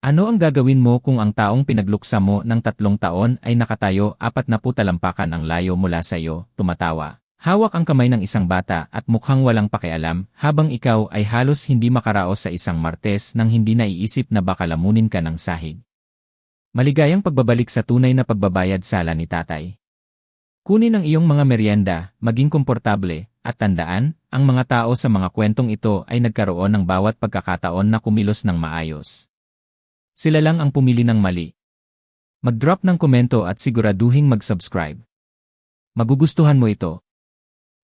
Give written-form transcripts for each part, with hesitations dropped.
Ano ang gagawin mo kung ang taong pinagluksa mo ng 3 taon ay nakatayo 40 talampakan ang layo mula sa iyo, tumatawa? Hawak ang kamay ng isang bata at mukhang walang pakialam habang ikaw ay halos hindi makaraos sa isang martes nang hindi naiisip na baka lamunin ka ng sahig. Maligayang pagbabalik sa tunay na pagbabayad sala ni tatay. Kunin ang iyong mga merienda, maging komportable, at tandaan, ang mga tao sa mga kwentong ito ay nagkaroon ng bawat pagkakataon na kumilos ng maayos. Sila lang ang pumili ng mali. Mag-drop ng komento at siguraduhing mag-subscribe. Magugustuhan mo ito.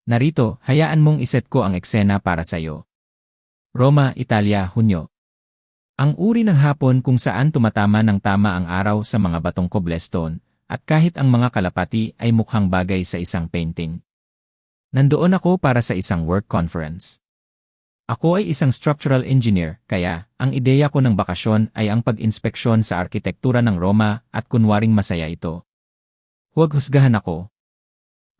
Narito, hayaan mong iset ko ang eksena para sa'yo. Roma, Italia, Hunyo. Ang uri ng hapon kung saan tumatama ng tama ang araw sa mga batong cobblestone, at kahit ang mga kalapati ay mukhang bagay sa isang painting. Nandoon ako para sa isang work conference. Ako ay isang structural engineer, kaya ang ideya ko ng bakasyon ay ang pag-inspeksyon sa arkitektura ng Roma at kunwaring masaya ito. Huwag husgahan ako.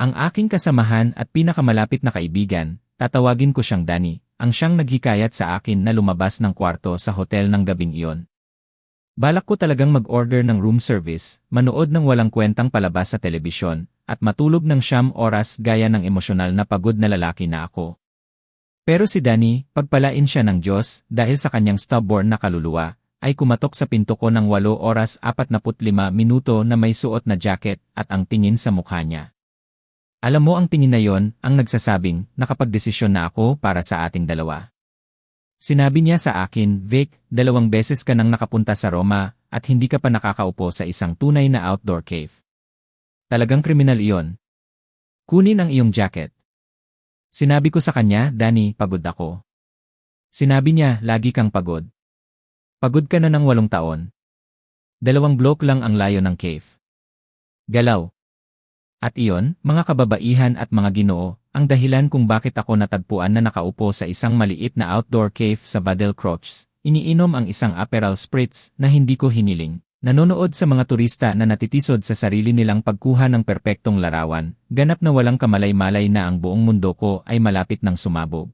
Ang aking kasamahan at pinakamalapit na kaibigan, tatawagin ko siyang Danny, ang siyang naghikayat sa akin na lumabas ng kwarto sa hotel ng gabing iyon. Balak ko talagang mag-order ng room service, manood ng walang kwentang palabas sa telebisyon, at matulog ng 9 oras gaya ng emosyonal na pagod na lalaki na ako. Pero si Danny, pagpalain siya ng Diyos dahil sa kanyang stubborn na kaluluwa, ay kumatok sa pinto ko ng 8 oras 45 minuto na may suot na jacket at ang tingin sa mukha niya. Alam mo ang tingin na yon ang nagsasabing nakapagdesisyon na ako para sa ating dalawa. Sinabi niya sa akin, Vic, 2 beses ka nang nakapunta sa Roma at hindi ka pa nakakaupo sa isang tunay na outdoor cave. Talagang kriminal iyon. Kunin ang iyong jacket. Sinabi ko sa kanya, Danny, pagod ako. Sinabi niya, lagi kang pagod. Pagod ka na ng 8 taon. 2 block lang ang layo ng cave. Galaw. At iyon, mga kababaihan at mga ginoo, ang dahilan kung bakit ako natagpuan na nakaupo sa isang maliit na outdoor cave sa Vadel Crocs, iniinom ang isang Aperol Spritz na hindi ko hiniling, nanonood sa mga turista na natitisod sa sarili nilang pagkuha ng perpektong larawan, ganap na walang kamalay-malay na ang buong mundo ko ay malapit ng sumabog.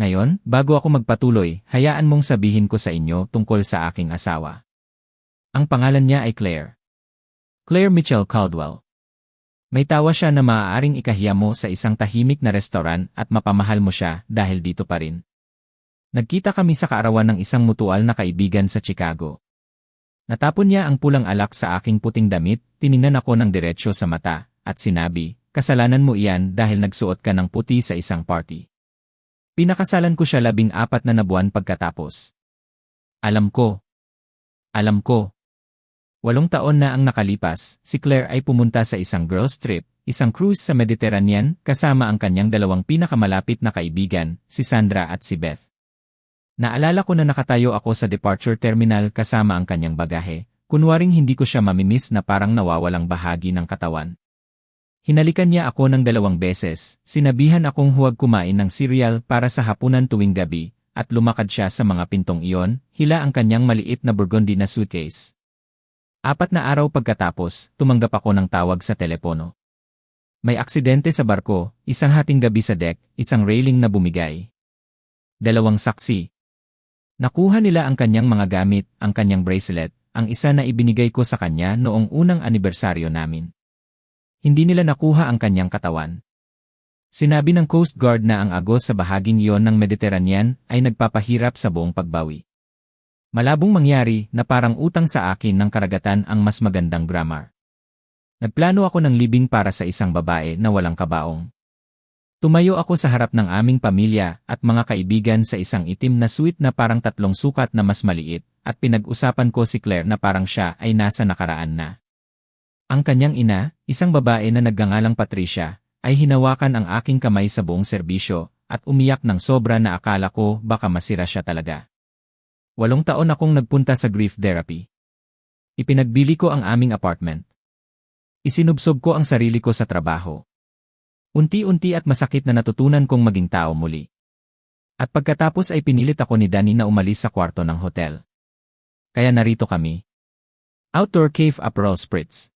Ngayon, bago ako magpatuloy, hayaan mong sabihin ko sa inyo tungkol sa aking asawa. Ang pangalan niya ay Claire. Claire Mitchell Caldwell. May tawa siya na maaaring ikahiya mo sa isang tahimik na restoran at mapamahal mo siya dahil dito pa rin. Nagkita kami sa kaarawan ng isang mutual na kaibigan sa Chicago. Natapon niya ang pulang alak sa aking puting damit, tiningnan ako ng diretsyo sa mata, at sinabi, kasalanan mo iyan dahil nagsuot ka ng puti sa isang party. Pinakasalan ko siya 14 na buwan pagkatapos. Alam ko. 8 taon na ang nakalipas, si Claire ay pumunta sa isang girls trip, isang cruise sa Mediterranean kasama ang kanyang 2 pinakamalapit na kaibigan, si Sandra at si Beth. Naalala ko na nakatayo ako sa departure terminal kasama ang kanyang bagahe, kunwaring hindi ko siya mamimiss na parang nawawalang bahagi ng katawan. Hinalikan niya ako ng 2 beses, sinabihan akong huwag kumain ng cereal para sa hapunan tuwing gabi, at lumakad siya sa mga pintong iyon, hila ang kanyang maliit na burgundy na suitcase. 4 na araw pagkatapos, tumanggap ako ng tawag sa telepono. May aksidente sa barko, isang hating gabi sa deck, isang railing na bumigay. 2 saksi. Nakuha nila ang kanyang mga gamit, ang kanyang bracelet, ang isa na ibinigay ko sa kanya noong unang anibersaryo namin. Hindi nila nakuha ang kanyang katawan. Sinabi ng Coast Guard na ang agos sa bahaging iyon ng Mediterranean ay nagpapahirap sa buong pagbawi. Malabong mangyari na parang utang sa akin ng karagatan ang mas magandang grammar. Nagplano ako ng libing para sa isang babae na walang kabaong. Tumayo ako sa harap ng aming pamilya at mga kaibigan sa isang itim na suite na parang 3 sukat na mas maliit, at pinag-usapan ko si Claire na parang siya ay nasa nakaraan na. Ang kanyang ina, isang babae na nagngangalang Patricia, ay hinawakan ang aking kamay sa buong serbisyo at umiyak ng sobra na akala ko baka masira siya talaga. 8 taon akong nagpunta sa grief therapy. Ipinagbili ko ang aming apartment. Isinubsob ko ang sarili ko sa trabaho. Unti-unti at masakit na natutunan kong maging tao muli. At pagkatapos ay pinilit ako ni Danny na umalis sa kwarto ng hotel. Kaya narito kami. Outdoor Cave Aperol Spritz.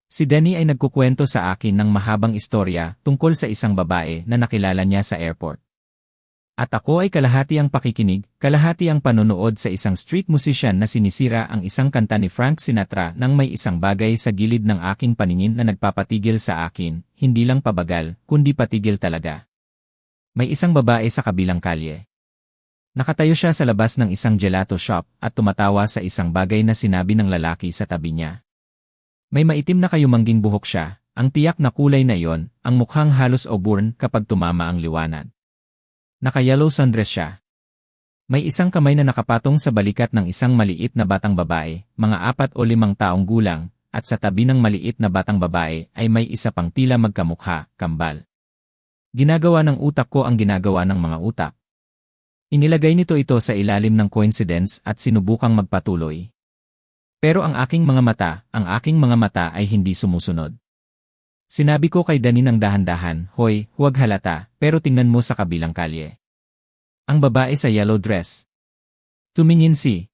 Si Danny ay nagkukwento sa akin ng mahabang istorya tungkol sa isang babae na nakilala niya sa airport. At ako ay kalahati ang pakikinig, kalahati ang panonood sa isang street musician na sinisira ang isang kanta ni Frank Sinatra nang may isang bagay sa gilid ng aking paningin na nagpapatigil sa akin, hindi lang pabagal, kundi patigil talaga. May isang babae sa kabilang kalye. Nakatayo siya sa labas ng isang gelato shop at tumatawa sa isang bagay na sinabi ng lalaki sa tabi niya. May maitim na kayumangging buhok siya, ang tiyak na kulay na iyon, ang mukhang halos auburn kapag tumama ang liwanag. Naka-yellow sundress siya. May isang kamay na nakapatong sa balikat ng isang maliit na batang babae, mga 4 o 5 taong gulang, at sa tabi ng maliit na batang babae ay may isa pang tila magkamukha, kambal. Ginagawa ng utak ko ang ginagawa ng mga utak. Inilagay nito ito sa ilalim ng coincidence at sinubukang magpatuloy. Pero ang aking mga mata ay hindi sumusunod. Sinabi ko kay Dani ng dahan-dahan, "Hoy, huwag halata, pero tingnan mo sa kabilang kalye." Ang babae sa yellow dress. Tumingin si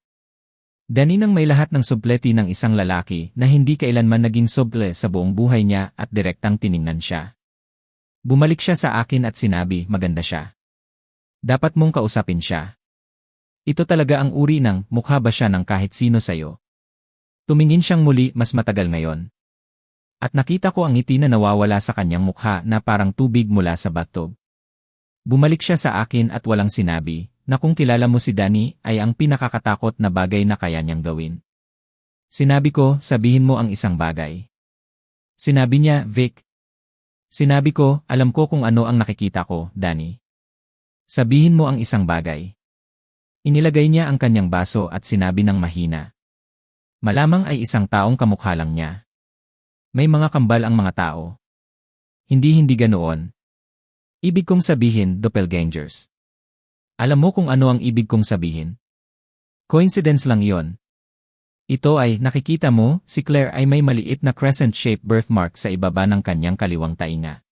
Dani nang may lahat ng supleti ng isang lalaki na hindi kailanman naging suble sa buong buhay niya at direktang tiningnan siya. Bumalik siya sa akin at sinabi, "Maganda siya. Dapat mong kausapin siya. Ito talaga ang uri ng mukha ba siya ng kahit sino sa'yo." Tumingin siyang muli mas matagal ngayon. At nakita ko ang ngiti na nawawala sa kanyang mukha na parang tubig mula sa bathtub. Bumalik siya sa akin at walang sinabi, na kung kilala mo si Dani ay ang pinakakatakot na bagay na kaya niyang gawin. Sinabi ko, sabihin mo ang isang bagay. Sinabi niya, Vic. Sinabi ko, alam ko kung ano ang nakikita ko, Dani. Sabihin mo ang isang bagay. Inilagay niya ang kanyang baso at sinabi ng mahina. Malamang ay isang taong kamukha lang niya. May mga kambal ang mga tao. Hindi ganoon. Ibig kong sabihin, doppelgangers. Alam mo kung ano ang ibig kong sabihin? Coincidence lang iyon. Ito ay, nakikita mo, si Claire ay may maliit na crescent-shaped birthmark sa ibaba ng kanyang kaliwang tainga.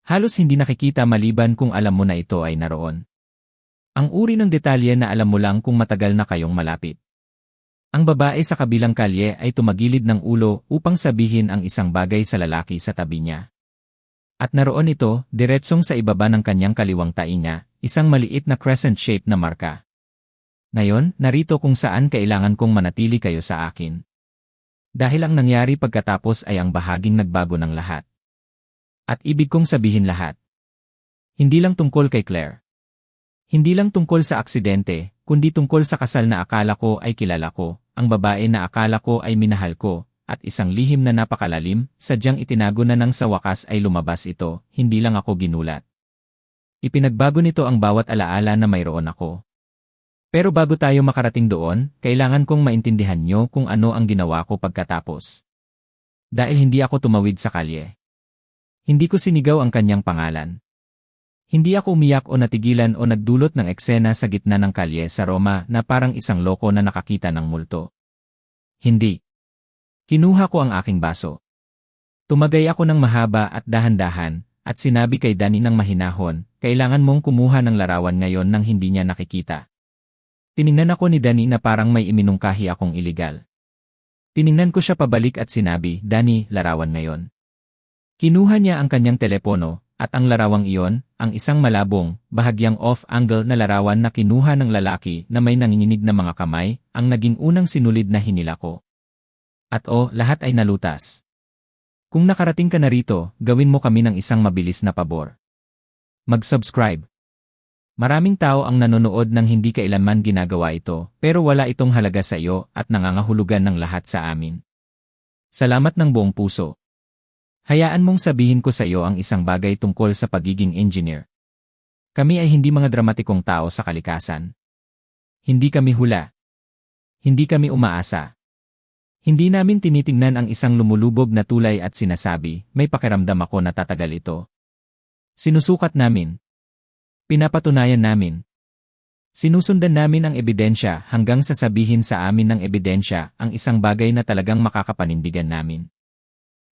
Halos hindi nakikita maliban kung alam mo na ito ay naroon. Ang uri ng detalye na alam mo lang kung matagal na kayong malapit. Ang babae sa kabilang kalye ay tumagilid ng ulo upang sabihin ang isang bagay sa lalaki sa tabi niya. At naroon ito, diretsong sa ibaba ng kanyang kaliwang tainga, isang maliit na crescent-shaped na marka. Ngayon, narito kung saan kailangan kong manatili kayo sa akin. Dahil ang nangyari pagkatapos ay ang bahaging nagbago ng lahat. At ibig kong sabihin lahat. Hindi lang tungkol kay Claire. Hindi lang tungkol sa aksidente, kundi tungkol sa kasal na akala ko ay kilala ko, ang babae na akala ko ay minahal ko, at isang lihim na napakalalim, sadyang itinago na nang sa wakas ay lumabas ito, hindi lang ako ginulat. Ipinagbago nito ang bawat alaala na mayroon ako. Pero bago tayo makarating doon, kailangan kong maintindihan nyo kung ano ang ginawa ko pagkatapos. Dahil hindi ako tumawid sa kalye. Hindi ko sinigaw ang kanyang pangalan. Hindi ako umiyak o natigilan o nagdulot ng eksena sa gitna ng kalye sa Roma na parang isang loko na nakakita ng multo. Hindi. Kinuha ko ang aking baso. Tumagay ako ng mahaba at dahan-dahan, at sinabi kay Dani ng mahinahon, kailangan mong kumuha ng larawan ngayon nang hindi niya nakikita. Tiningnan ako ni Dani na parang may iminungkahi akong iligal. Tiningnan ko siya pabalik at sinabi, Dani, larawan ngayon. Kinuha niya ang kanyang telepono, at ang larawang iyon, ang isang malabong, bahagyang off-angle na larawan na kinuha ng lalaki na may nanginginig na mga kamay, ang naging unang sinulid na hinila ko. At lahat ay nalutas. Kung nakarating ka na rito, gawin mo kami ng isang mabilis na pabor. Mag-subscribe. Maraming tao ang nanonood ng hindi kailanman ginagawa ito, pero wala itong halaga sa iyo at nangangahulugan ng lahat sa amin. Salamat ng buong puso. Hayaan mong sabihin ko sa iyo ang isang bagay tungkol sa pagiging engineer. Kami ay hindi mga dramatikong tao sa kalikasan. Hindi kami hula. Hindi kami umaasa. Hindi namin tinitingnan ang isang lumulubog na tulay at sinasabi, may pakiramdam ako na tatagal ito. Sinusukat namin. Pinapatunayan namin. Sinusundan namin ang ebidensya hanggang sasabihin sa amin ng ebidensya ang isang bagay na talagang makakapanindigan namin.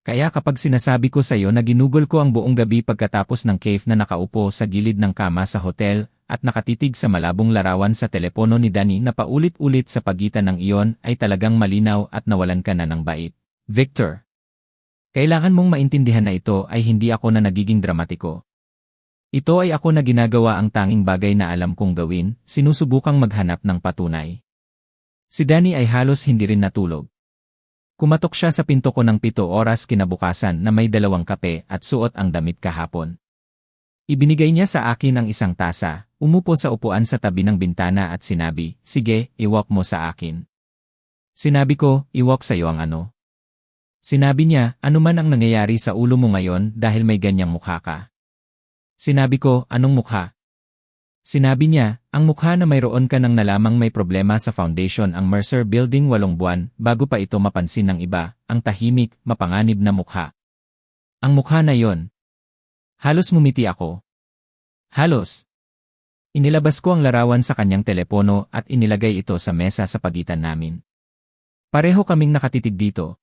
Kaya kapag sinasabi ko sa iyo na ginugol ko ang buong gabi pagkatapos ng cave na nakaupo sa gilid ng kama sa hotel at nakatitig sa malabong larawan sa telepono ni Dani na paulit-ulit sa pagitan ng iyon ay talagang malinaw at nawalan ka na ng bait. Victor. Kailangan mong maintindihan na ito ay hindi ako na nagiging dramatiko. Ito ay ako na ginagawa ang tanging bagay na alam kong gawin, sinusubukang maghanap ng patunay. Si Danny ay halos hindi rin natulog. Kumatok siya sa pinto ko ng 7 oras kinabukasan na may 2 kape at suot ang damit kahapon. Ibinigay niya sa akin ang isang tasa, umupo sa upuan sa tabi ng bintana at sinabi, "Sige, iwalk mo sa akin." Sinabi ko, "Iwalk sa'yo ang ano?" Sinabi niya, "Ano man ang nangyayari sa ulo mo ngayon dahil may ganyang mukha ka." Sinabi ko, "Anong mukha?" Sinabi niya, "Ang mukha na mayroon ka nang nalamang may problema sa foundation ang Mercer Building 8 buwan bago pa ito mapansin ng iba, ang tahimik, mapanganib na mukha." Ang mukha na yon. Halos ngumiti ako. Halos. Inilabas ko ang larawan sa kanyang telepono at inilagay ito sa mesa sa pagitan namin. Pareho kaming nakatitig dito.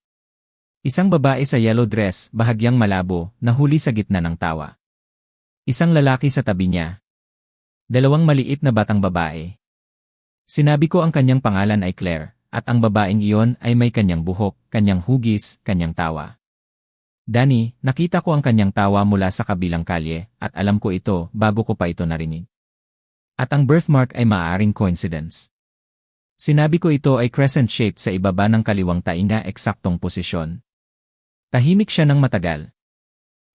Isang babae sa yellow dress, bahagyang malabo, nahuli sa gitna ng tawa. Isang lalaki sa tabi niya. 2 maliit na batang babae. Sinabi ko ang kanyang pangalan ay Claire, at ang babaeng iyon ay may kanyang buhok, kanyang hugis, kanyang tawa. Danny, nakita ko ang kanyang tawa mula sa kabilang kalye, at alam ko ito bago ko pa ito narinig. At ang birthmark ay maaaring coincidence. Sinabi ko ito ay crescent-shaped sa ibaba ng kaliwang tainga eksaktong posisyon. Tahimik siya ng matagal.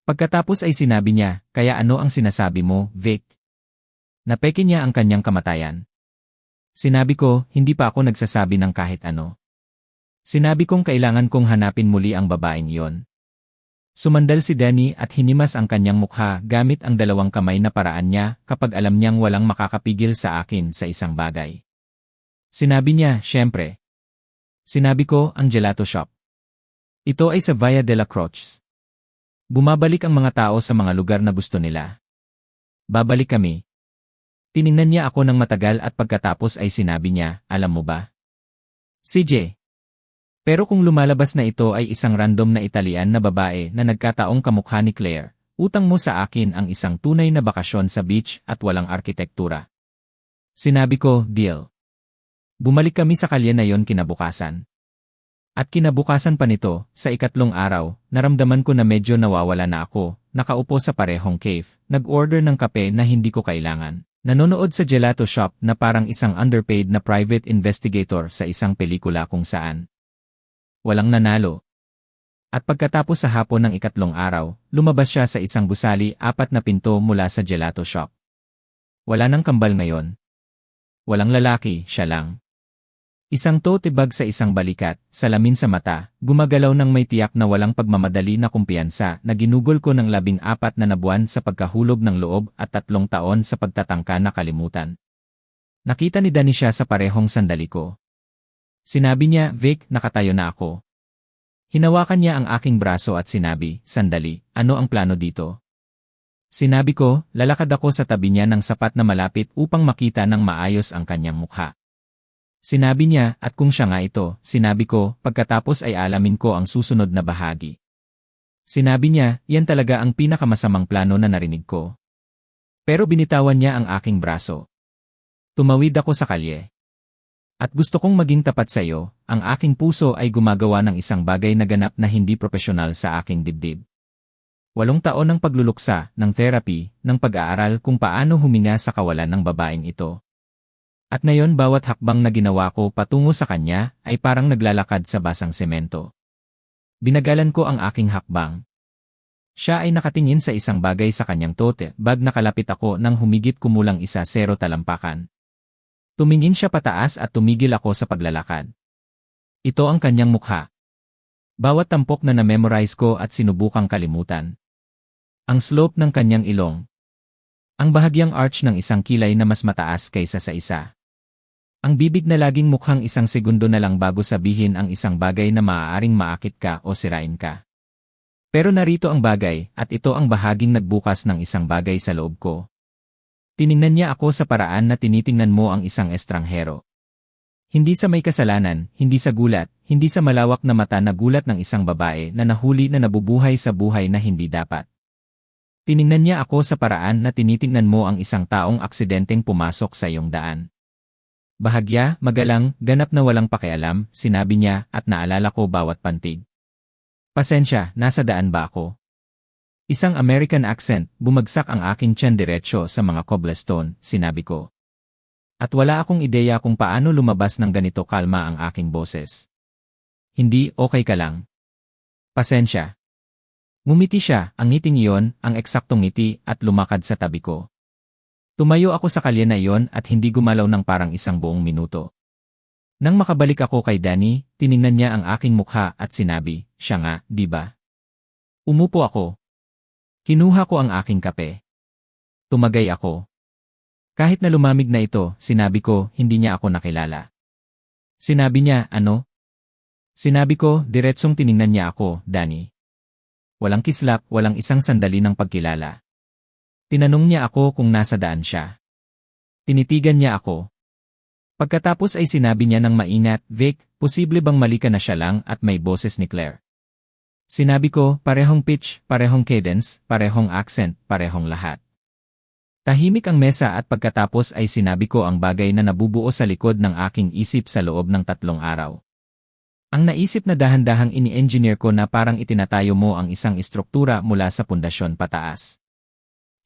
Pagkatapos ay sinabi niya, "Kaya ano ang sinasabi mo, Vic?" Napeke niya ang kanyang kamatayan. Sinabi ko, "Hindi pa ako nagsasabi ng kahit ano." Sinabi kong kailangan kong hanapin muli ang babaeng iyon. Sumandal si Danny at hinimas ang kanyang mukha gamit ang 2 kamay na paraan niya kapag alam niyang walang makakapigil sa akin sa isang bagay. Sinabi niya, "Siyempre." Sinabi ko, "Ang gelato shop. Ito ay sa Via de la Croix. Bumabalik ang mga tao sa mga lugar na gusto nila. Babalik kami." Tiningnan niya ako ng matagal at pagkatapos ay sinabi niya, "Alam mo ba, CJ? Pero kung lumalabas na ito ay isang random na Italian na babae na nagkataong kamukha ni Claire, utang mo sa akin ang isang tunay na bakasyon sa beach at walang arkitektura." Sinabi ko, "Deal." Bumalik kami sa kalye na yon kinabukasan. At kinabukasan pa nito, sa 3 araw, naramdaman ko na medyo nawawala na ako, nakaupo sa parehong cave, nag-order ng kape na hindi ko kailangan. Nanonood sa gelato shop na parang isang underpaid na private investigator sa isang pelikula kung saan walang nanalo. At pagkatapos sa hapon ng 3 araw, lumabas siya sa isang gusali 4 na pinto mula sa gelato shop. Wala nang kambal ngayon. Walang lalaki, siya lang. Isang tote bag sa isang balikat, salamin sa mata, gumagalaw ng may tiyak na walang pagmamadali na kumpiyansa na ginugol ko ng 14 na buwan sa pagkahulog ng loob at 3 taon sa pagtatangka na kalimutan. Nakita ni Danny siya sa parehong sandali ko. Sinabi niya, "Vic, nakatayo na ako." Hinawakan niya ang aking braso at sinabi, "Sandali, ano ang plano dito?" Sinabi ko, lalakad ako sa tabi niya ng sapat na malapit upang makita ng maayos ang kanyang mukha. Sinabi niya, "At kung siya nga ito," sinabi ko, pagkatapos ay alamin ko ang susunod na bahagi. Sinabi niya, "Yan talaga ang pinakamasamang plano na narinig ko." Pero binitawan niya ang aking braso. Tumawid ako sa kalye. At gusto kong maging tapat sa iyo, ang aking puso ay gumagawa ng isang bagay na ganap na hindi propesyonal sa aking dibdib. 8 taon ng pagluluksa, ng therapy, ng pag-aaral kung paano huminga sa kawalan ng babaeng ito. At ngayon bawat hakbang na ginawa ko patungo sa kanya ay parang naglalakad sa basang semento. Binagalan ko ang aking hakbang. Siya ay nakatingin sa isang bagay sa kanyang tote bag na kalapit ako nang humigit kumulang 1-0 talampakan. Tumingin siya pataas at tumigil ako sa paglalakad. Ito ang kanyang mukha. Bawat tampok na na-memorize ko at sinubukang kalimutan. Ang slope ng kanyang ilong. Ang bahagyang arch ng isang kilay na mas mataas kaysa sa isa. Ang bibig na laging mukhang 1 segundo na lang bago sabihin ang isang bagay na maaaring maakit ka o sirain ka. Pero narito ang bagay, at ito ang bahaging nagbukas ng isang bagay sa loob ko. Tiningnan niya ako sa paraan na tinitingnan mo ang isang estranghero. Hindi sa may kasalanan, hindi sa gulat, hindi sa malawak na mata na gulat ng isang babae na nahuli na nabubuhay sa buhay na hindi dapat. Tiningnan niya ako sa paraan na tinitingnan mo ang isang taong aksidenteng pumasok sa iyong daan. Bahagya, magalang, ganap na walang pakialam, sinabi niya at naalala ko bawat pantig. Pasensya, nasa daan ba ako? Isang American accent, bumagsak ang aking tiyan diretsyo sa mga cobblestone, sinabi ko. At wala akong ideya kung paano lumabas ng ganito kalma ang aking boses. Hindi, okay ka lang. Pasensya. Ngumiti siya, ang ngiting iyon, ang eksaktong ngiti, at lumakad sa tabi ko. Tumayo ako sa kalye na iyon at hindi gumalaw ng parang isang buong minuto. Nang makabalik ako kay Danny, tiningnan niya ang aking mukha at sinabi, siya nga, di ba? Umupo ako. Kinuha ko ang aking kape. Tumagay ako. Kahit na lumamig na ito, sinabi ko, hindi niya ako nakilala. Sinabi niya, ano? Sinabi ko, diretsong tiningnan niya ako, Danny. Walang kislap, walang isang sandali ng pagkilala. Tinanong niya ako kung nasa daan siya. Tinitigan niya ako. Pagkatapos ay sinabi niya ng maingat, Vic, posible bang mali ka na siya lang at may boses ni Claire? Sinabi ko, parehong pitch, parehong cadence, parehong accent, parehong lahat. Tahimik ang mesa at pagkatapos ay sinabi ko ang bagay na nabubuo sa likod ng aking isip sa loob ng 3 araw. Ang naisip na dahan-dahang ini-engineer ko na parang itinatayo mo ang isang istruktura mula sa pundasyon pataas.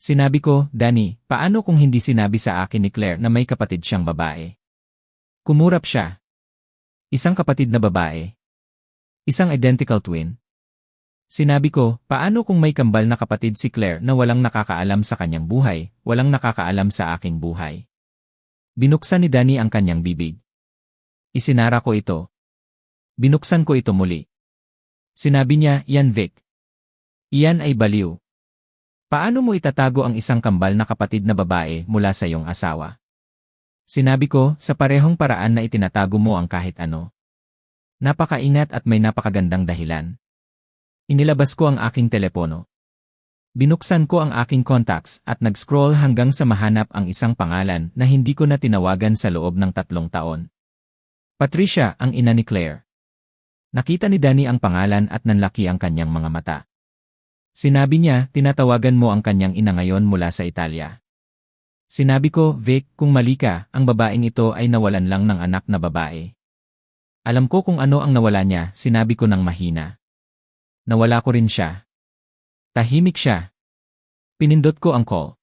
Sinabi ko, Danny, paano kung hindi sinabi sa akin ni Claire na may kapatid siyang babae? Kumurap siya. Isang kapatid na babae. Isang identical twin. Sinabi ko, paano kung may kambal na kapatid si Claire na walang nakakaalam sa kanyang buhay, walang nakakaalam sa aking buhay? Binuksan ni Danny ang kanyang bibig. Isinara ko ito. Binuksan ko ito muli. Sinabi niya, yan Vic. Iyan ay baliw. Paano mo itatago ang isang kambal na kapatid na babae mula sa iyong asawa? Sinabi ko, sa parehong paraan na itinatago mo ang kahit ano. Napakaingat at may napakagandang dahilan. Inilabas ko ang aking telepono. Binuksan ko ang aking contacts at nag-scroll hanggang sa mahanap ang isang pangalan na hindi ko na tinawagan sa loob ng 3 taon. Patricia, ang ina ni Claire. Nakita ni Danny ang pangalan at nanlaki ang kanyang mga mata. Sinabi niya, tinatawagan mo ang kanyang ina ngayon mula sa Italia. Sinabi ko, Vic, kung mali ka, ang babaeng ito ay nawalan lang ng anak na babae. Alam ko kung ano ang nawala niya, sinabi ko ng mahina. Nawala ko rin siya. Tahimik siya. Pinindot ko ang call.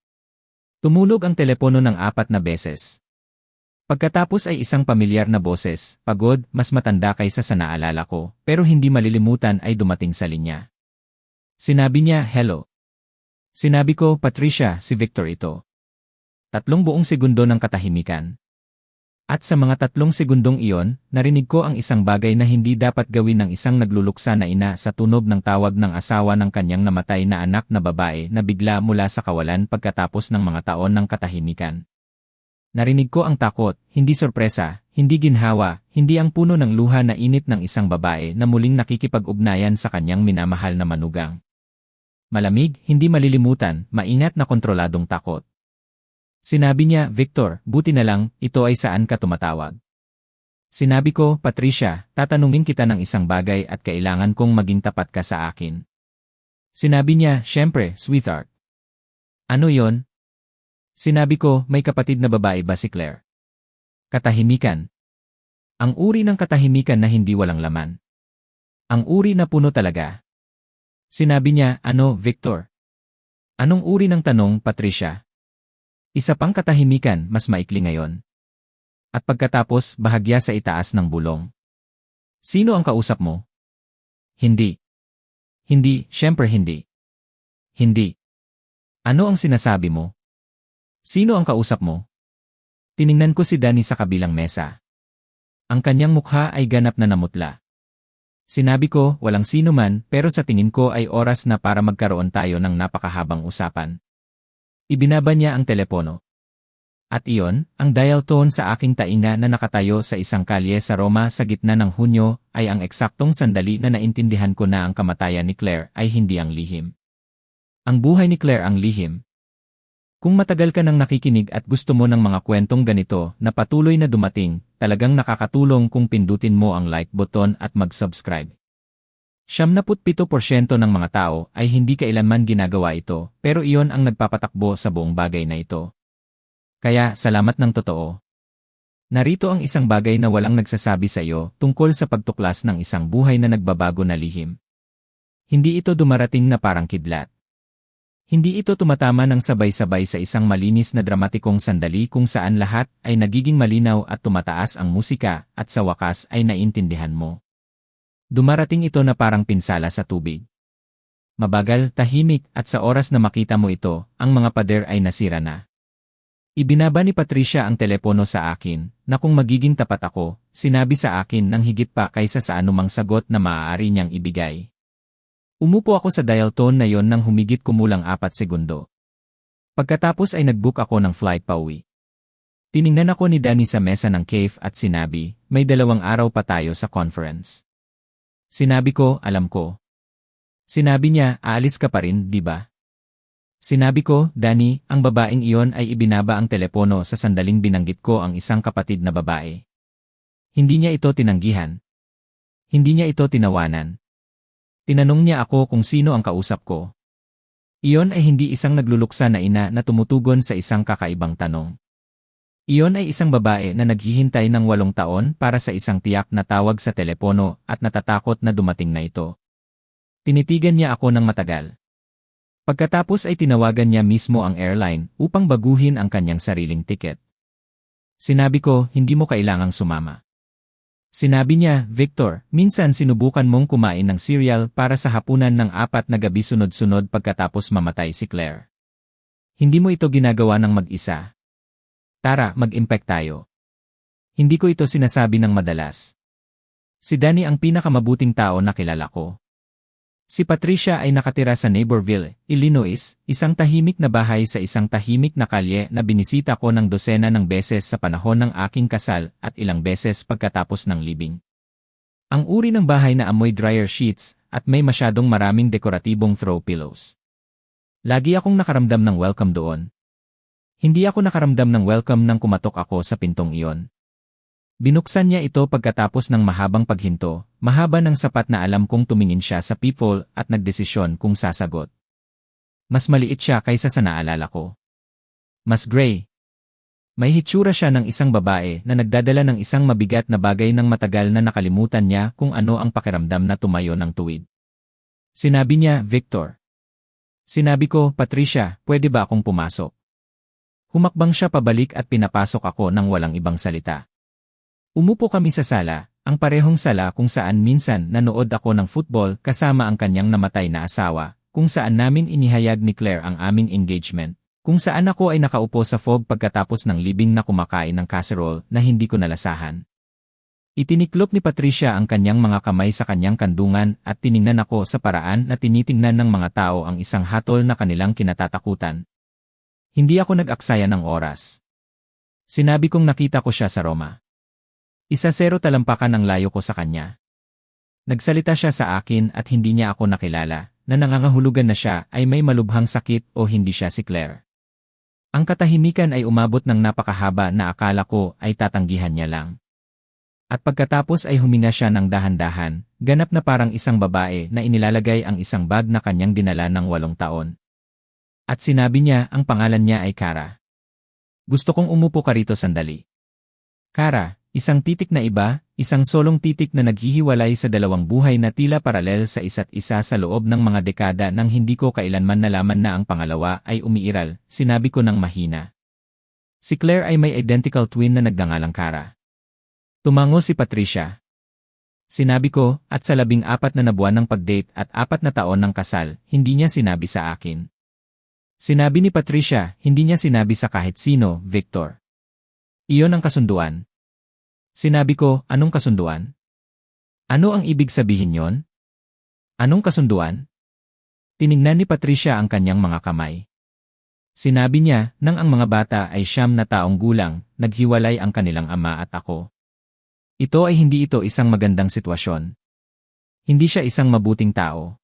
Tumulog ang telepono ng 4 na beses. Pagkatapos ay isang pamilyar na boses, pagod, mas matanda kaysa sa naalala ko, pero hindi malilimutan ay dumating sa linya. Sinabi niya, hello. Sinabi ko, Patricia, si Victor ito. 3 buong segundo ng katahimikan. At sa mga 3 segundong iyon, narinig ko ang isang bagay na hindi dapat gawin ng isang nagluluksa na ina sa tunog ng tawag ng asawa ng kanyang namatay na anak na babae na bigla mula sa kawalan pagkatapos ng mga taon ng katahimikan. Narinig ko ang takot, hindi sorpresa, hindi ginhawa, hindi ang puno ng luha na init ng isang babae na muling nakikipag-ugnayan sa kanyang minamahal na manugang. Malamig, hindi malilimutan, maingat na kontroladong takot. Sinabi niya, Victor, buti na lang, ito ay saan ka tumatawag. Sinabi ko, Patricia, tatanungin kita ng isang bagay at kailangan kong maging tapat ka sa akin. Sinabi niya, syempre, sweetheart. Ano yon? Sinabi ko, may kapatid na babae ba si Claire? Katahimikan. Ang uri ng katahimikan na hindi walang laman. Ang uri na puno talaga. Sinabi niya, ano, Victor? Anong uri ng tanong, Patricia? Isa pang katahimikan, mas maikli ngayon. At pagkatapos, bahagya sa itaas ng bulong. Sino ang kausap mo? Hindi. Hindi, syempre hindi. Hindi. Ano ang sinasabi mo? Sino ang kausap mo? Tiningnan ko si Danny sa kabilang mesa. Ang kanyang mukha ay ganap na namutla. Sinabi ko, walang sino man, pero sa tingin ko ay oras na para magkaroon tayo ng napakahabang usapan. Ibinaba niya ang telepono. At iyon, ang dial tone sa aking tainga na nakatayo sa isang kalye sa Roma sa gitna ng Hunyo, ay ang eksaktong sandali na naintindihan ko na ang kamatayan ni Claire ay hindi ang lihim. Ang buhay ni Claire ang lihim. Kung matagal ka nang nakikinig at gusto mo ng mga kwentong ganito na patuloy na dumating, talagang nakakatulong kung pindutin mo ang like button at mag-subscribe. 77% ng mga tao ay hindi kailanman ginagawa ito, pero iyon ang nagpapatakbo sa buong bagay na ito. Kaya, salamat ng totoo. Narito ang isang bagay na walang nagsasabi sa iyo tungkol sa pagtuklas ng isang buhay na nagbabago na lihim. Hindi ito dumarating na parang kidlat. Hindi ito tumatama ng sabay-sabay sa isang malinis na dramatikong sandali kung saan lahat ay nagiging malinaw at tumataas ang musika at sa wakas ay naintindihan mo. Dumarating ito na parang pinsala sa tubig. Mabagal, tahimik at sa oras na makita mo ito, ang mga pader ay nasira na. Ibinaba ni Patricia ang telepono sa akin na kung magiging tapat ako, sinabi sa akin ng higit pa kaysa sa anumang sagot na maaari niyang ibigay. Umupo ako sa dial tone na yon nang humigit kumulang 4 segundo. Pagkatapos ay nag-book ako ng flight pauwi. Tiningnan ako ni Danny sa mesa ng cafe at sinabi, may 2 araw pa tayo sa conference. Sinabi ko, alam ko. Sinabi niya, aalis ka pa rin, di ba? Sinabi ko, Danny, ang babaeng iyon ay ibinaba ang telepono sa sandaling binanggit ko ang isang kapatid na babae. Hindi niya ito tinanggihan. Hindi niya ito tinawanan. Tinanong niya ako kung sino ang kausap ko. Iyon ay hindi isang nagluluksa na ina na tumutugon sa isang kakaibang tanong. Iyon ay isang babae na naghihintay ng 8 taon para sa isang tiyak na tawag sa telepono at natatakot na dumating na ito. Tinitigan niya ako ng matagal. Pagkatapos ay tinawagan niya mismo ang airline upang baguhin ang kanyang sariling tiket. Sinabi ko, hindi mo kailangang sumama. Sinabi niya, Victor, minsan sinubukan mong kumain ng cereal para sa hapunan ng 4 na gabi sunod-sunod pagkatapos mamatay si Claire. Hindi mo ito ginagawa ng mag-isa. Tara, mag-impact tayo. Hindi ko ito sinasabi ng madalas. Si Danny ang pinakamabuting tao na kilala ko. Si Patricia ay nakatira sa Naperville, Illinois, isang tahimik na bahay sa isang tahimik na kalye na binisita ko ng 12 ng beses sa panahon ng aking kasal at ilang beses pagkatapos ng libing. Ang uri ng bahay na amoy dryer sheets at may masyadong maraming dekoratibong throw pillows. Lagi akong nakaramdam ng welcome doon. Hindi ako nakaramdam ng welcome nang kumatok ako sa pintong iyon. Binuksan niya ito pagkatapos ng mahabang paghinto, mahaba ng sapat na alam kong tumingin siya sa peephole at nagdesisyon kung sasagot. Mas maliit siya kaysa sa naalala ko. Mas gray. May hitsura siya ng isang babae na nagdadala ng isang mabigat na bagay ng matagal na nakalimutan niya kung ano ang pakiramdam na tumayo ng tuwid. Sinabi niya, Victor. Sinabi ko, Patricia, pwede ba akong pumasok? Humakbang siya pabalik at pinapasok ako ng walang ibang salita. Umupo kami sa sala, ang parehong sala kung saan minsan nanood ako ng football kasama ang kanyang namatay na asawa, kung saan namin inihayag ni Claire ang aming engagement, kung saan ako ay nakaupo sa fog pagkatapos ng libing na kumakain ng casserole na hindi ko nalasahan. Itiniklop ni Patricia ang kanyang mga kamay sa kanyang kandungan at tiningnan ako sa paraan na tinitingnan ng mga tao ang isang hatol na kanilang kinatatakutan. Hindi ako nag-aksaya ng oras. Sinabi kong nakita ko siya sa Roma. 1-0 talampakan ang layo ko sa kanya. Nagsalita siya sa akin at hindi niya ako nakilala, na nangangahulugan na siya ay may malubhang sakit o hindi siya si Claire. Ang katahimikan ay umabot ng napakahaba na akala ko ay tatanggihan niya lang. At pagkatapos ay huminga siya ng dahan-dahan, ganap na parang isang babae na inilalagay ang isang bag na kanyang dinala ng 8 taon. At sinabi niya ang pangalan niya ay Kara. Gusto kong umupo ka rito sandali. Kara. Isang titik na iba, isang solong titik na naghihiwalay sa 2 buhay na tila paralel sa isa't isa sa loob ng mga dekada nang hindi ko kailanman nalaman na ang pangalawa ay umiiral, sinabi ko ng mahina. Si Claire ay may identical twin na nagngangalang Kara. Tumango si Patricia. Sinabi ko, at sa 14 na buwan ng pag-date at 4 na taon ng kasal, hindi niya sinabi sa akin. Sinabi ni Patricia, hindi niya sinabi sa kahit sino, Victor. Iyon ang kasunduan. Sinabi ko, anong kasunduan? Ano ang ibig sabihin yon? Anong kasunduan? Tiningnan ni Patricia ang kanyang mga kamay. Sinabi niya, nang ang mga bata ay 9 na taong gulang, naghiwalay ang kanilang ama at ako. Ito ay hindi ito isang magandang sitwasyon. Hindi siya isang mabuting tao.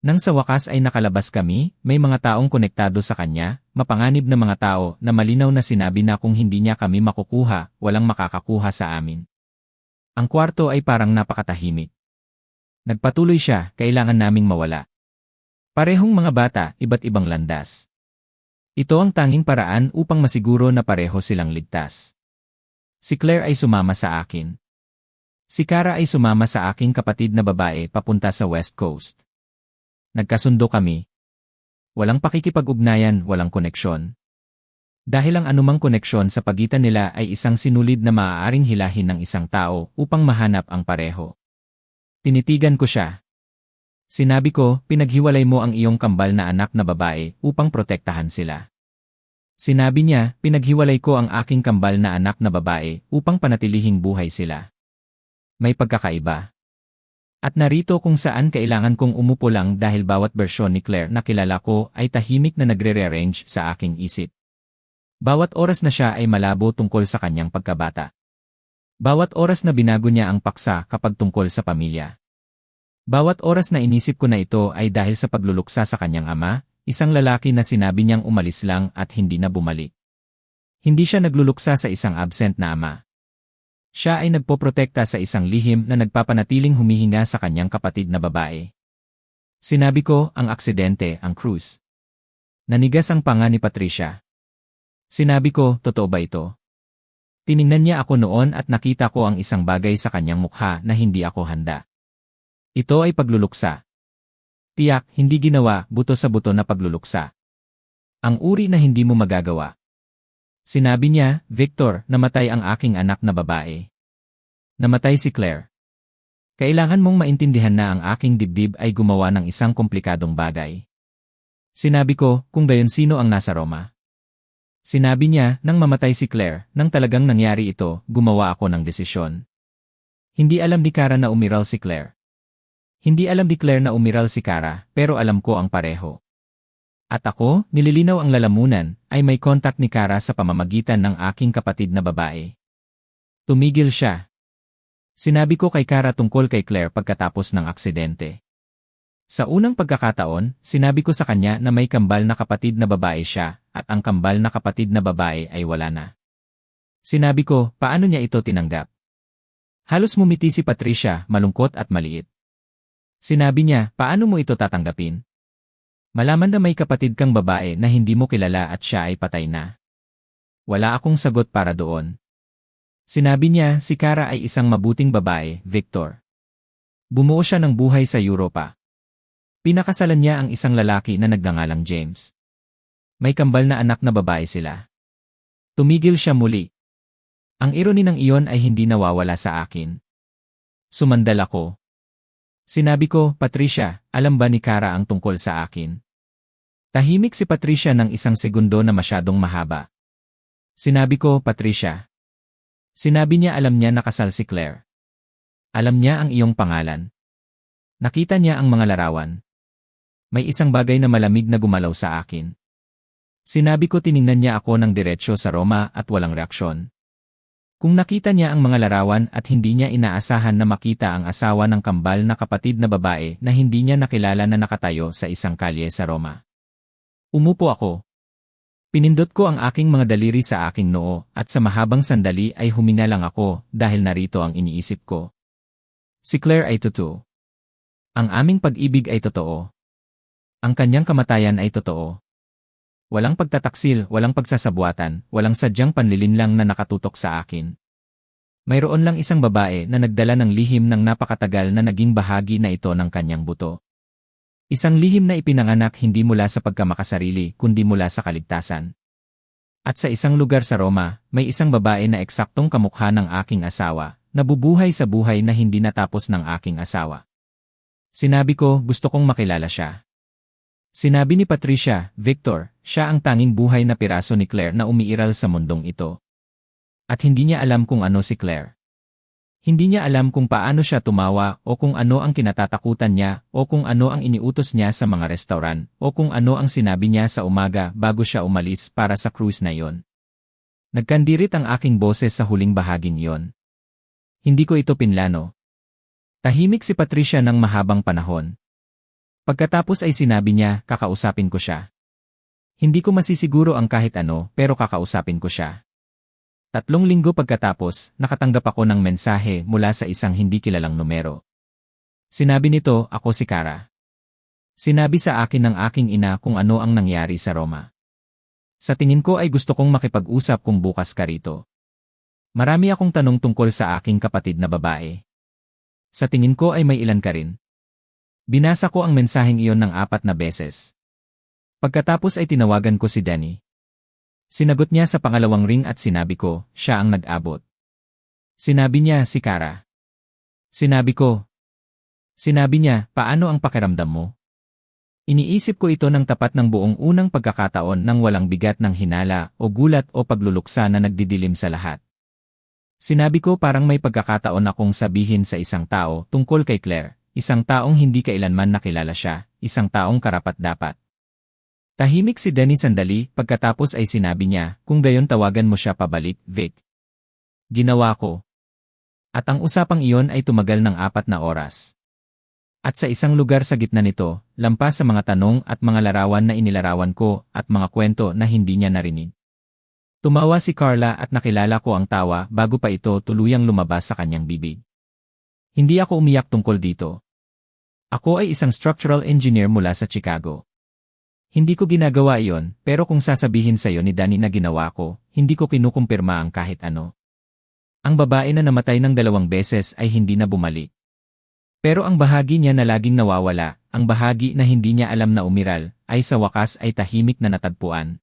Nang sa wakas ay nakalabas kami, may mga taong konektado sa kanya, mapanganib na mga tao na malinaw na sinabi na kung hindi niya kami makukuha, walang makakakuha sa amin. Ang kwarto ay parang napakatahimik. Nagpatuloy siya, kailangan naming mawala. Parehong mga bata, iba't ibang landas. Ito ang tanging paraan upang masiguro na pareho silang ligtas. Si Claire ay sumama sa akin. Si Kara ay sumama sa aking kapatid na babae papunta sa West Coast. Nagkasundo kami. Walang pakikipag-ugnayan, walang koneksyon. Dahil ang anumang koneksyon sa pagitan nila ay isang sinulid na maaaring hilahin ng isang tao upang mahanap ang pareho. Tinitigan ko siya. Sinabi ko, pinaghiwalay mo ang iyong kambal na anak na babae upang protektahan sila. Sinabi niya, pinaghiwalay ko ang aking kambal na anak na babae upang panatilihing buhay sila. May pagkakaiba. At narito kung saan kailangan kong umupo lang dahil bawat bersyon ni Claire na kilala ko ay tahimik na nagre-rearrange sa aking isip. Bawat oras na siya ay malabo tungkol sa kanyang pagkabata. Bawat oras na binago niya ang paksa kapag tungkol sa pamilya. Bawat oras na inisip ko na ito ay dahil sa pagluluksa sa kanyang ama, isang lalaki na sinabi niyang umalis lang at hindi na bumalik. Hindi siya nagluluksa sa isang absent na ama. Siya ay nagpoprotekta sa isang lihim na nagpapanatiling humihinga sa kanyang kapatid na babae. Sinabi ko, ang aksidente, ang cruise. Nanigas ang panga ni Patricia. Sinabi ko, totoo ba ito? Tiningnan niya ako noon at nakita ko ang isang bagay sa kanyang mukha na hindi ako handa. Ito ay pagluluksa. Tiyak, hindi ginawa, buto sa buto na pagluluksa. Ang uri na hindi mo magagawa. Sinabi niya, Victor, namatay ang aking anak na babae. Namatay si Claire. Kailangan mong maintindihan na ang aking dibdib ay gumawa ng isang komplikadong bagay. Sinabi ko, kung gayon sino ang nasa Roma? Sinabi niya, nang mamatay si Claire, nang talagang nangyari ito, gumawa ako ng desisyon. Hindi alam ni Cara na umiral si Claire. Hindi alam ni Claire na umiral si Cara, pero alam ko ang pareho. At ako, nililinaw ang lalamunan, ay may kontak ni Cara sa pamamagitan ng aking kapatid na babae. Tumigil siya. Sinabi ko kay Cara tungkol kay Claire pagkatapos ng aksidente. Sa unang pagkakataon, sinabi ko sa kanya na may kambal na kapatid na babae siya, at ang kambal na kapatid na babae ay wala na. Sinabi ko, paano niya ito tinanggap? Halos mumiti si Patricia, malungkot at maliit. Sinabi niya, paano mo ito tatanggapin? Malaman na may kapatid kang babae na hindi mo kilala at siya ay patay na. Wala akong sagot para doon. Sinabi niya, si Cara ay isang mabuting babae, Victor. Bumuo siya ng buhay sa Europa. Pinakasalan niya ang isang lalaki na nagngangalang James. May kambal na anak na babae sila. Tumigil siya muli. Ang irony ng iyon ay hindi nawawala sa akin. Sumandal ako. Sinabi ko, Patricia, alam ba ni Cara ang tungkol sa akin? Tahimik si Patricia ng isang segundo na masyadong mahaba. Sinabi ko, Patricia. Sinabi niya alam niya nakasal si Claire. Alam niya ang iyong pangalan. Nakita niya ang mga larawan. May isang bagay na malamig na gumalaw sa akin. Sinabi ko tiningnan niya ako ng diretsyo sa Roma at walang reaksyon. Kung nakita niya ang mga larawan at hindi niya inaasahan na makita ang asawa ng kambal na kapatid na babae na hindi niya nakilala na nakatayo sa isang kalye sa Roma. Umupo ako. Pinindot ko ang aking mga daliri sa aking noo at sa mahabang sandali ay huminga lang ako dahil narito ang iniisip ko. Si Claire ay totoo. Ang aming pag-ibig ay totoo. Ang kanyang kamatayan ay totoo. Walang pagtataksil, walang pagsasabuatan, walang sadyang panlilinlang na nakatutok sa akin. Mayroon lang isang babae na nagdala ng lihim ng napakatagal na naging bahagi na ito ng kanyang buto. Isang lihim na ipinanganak hindi mula sa pagkamakasarili kundi mula sa kaligtasan. At sa isang lugar sa Roma, may isang babae na eksaktong kamukha ng aking asawa, nabubuhay sa buhay na hindi natapos ng aking asawa. Sinabi ko, gusto kong makilala siya. Sinabi ni Patricia, Victor, siya ang tanging buhay na piraso ni Claire na umiiral sa mundong ito. At hindi niya alam kung ano si Claire. Hindi niya alam kung paano siya tumawa o kung ano ang kinatatakutan niya o kung ano ang iniutos niya sa mga restauran o kung ano ang sinabi niya sa umaga bago siya umalis para sa cruise na iyon. Nagkandirit ang aking boses sa huling bahaging iyon. Hindi ko ito pinlano. Tahimik si Patricia ng mahabang panahon. Pagkatapos ay sinabi niya, kakausapin ko siya. Hindi ko masisiguro ang kahit ano, pero kakausapin ko siya. 3 linggo pagkatapos, nakatanggap ako ng mensahe mula sa isang hindi kilalang numero. Sinabi nito, ako si Cara. Sinabi sa akin ng aking ina kung ano ang nangyari sa Roma. Sa tingin ko ay gusto kong makipag-usap kung bukas ka rito. Marami akong tanong tungkol sa aking kapatid na babae. Sa tingin ko ay may ilan ka rin. Binasa ko ang mensaheng iyon ng 4 na beses. Pagkatapos ay tinawagan ko si Danny. Sinagot niya sa pangalawang ring at sinabi ko, siya ang nag-abot. Sinabi niya, si Kara. Sinabi ko. Sinabi niya, paano ang pakiramdam mo? Iniisip ko ito ng tapat ng buong unang pagkakataon nang walang bigat ng hinala o gulat o pagluluksa na nagdidilim sa lahat. Sinabi ko parang may pagkakataon akong sabihin sa isang tao tungkol kay Claire, isang taong hindi kailanman nakilala siya, isang taong karapat-dapat. Tahimik si Danny sandali, pagkatapos ay sinabi niya, kung gayon tawagan mo siya pabalik, Vic. Ginawa ko. At ang usapang iyon ay tumagal ng 4 na oras. At sa isang lugar sa gitna nito, lampas sa mga tanong at mga larawan na inilarawan ko at mga kwento na hindi niya narinig. Tumawa si Carla at nakilala ko ang tawa bago pa ito tuluyang lumabas sa kanyang bibig. Hindi ako umiyak tungkol dito. Ako ay isang structural engineer mula sa Chicago. Hindi ko ginagawa iyon, pero kung sasabihin sa iyo ni Danny na ginawa ko, hindi ko kinukumpirma ang kahit ano. Ang babae na namatay ng 2 beses ay hindi na bumalik. Pero ang bahagi niya na laging nawawala, ang bahagi na hindi niya alam na umiral, ay sa wakas ay tahimik na natagpuan.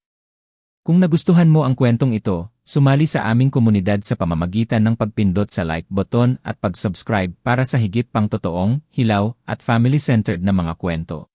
Kung nagustuhan mo ang kwentong ito, sumali sa aming komunidad sa pamamagitan ng pagpindot sa like button at pag-subscribe para sa higit pang totoong, hilaw, at family-centered na mga kwento.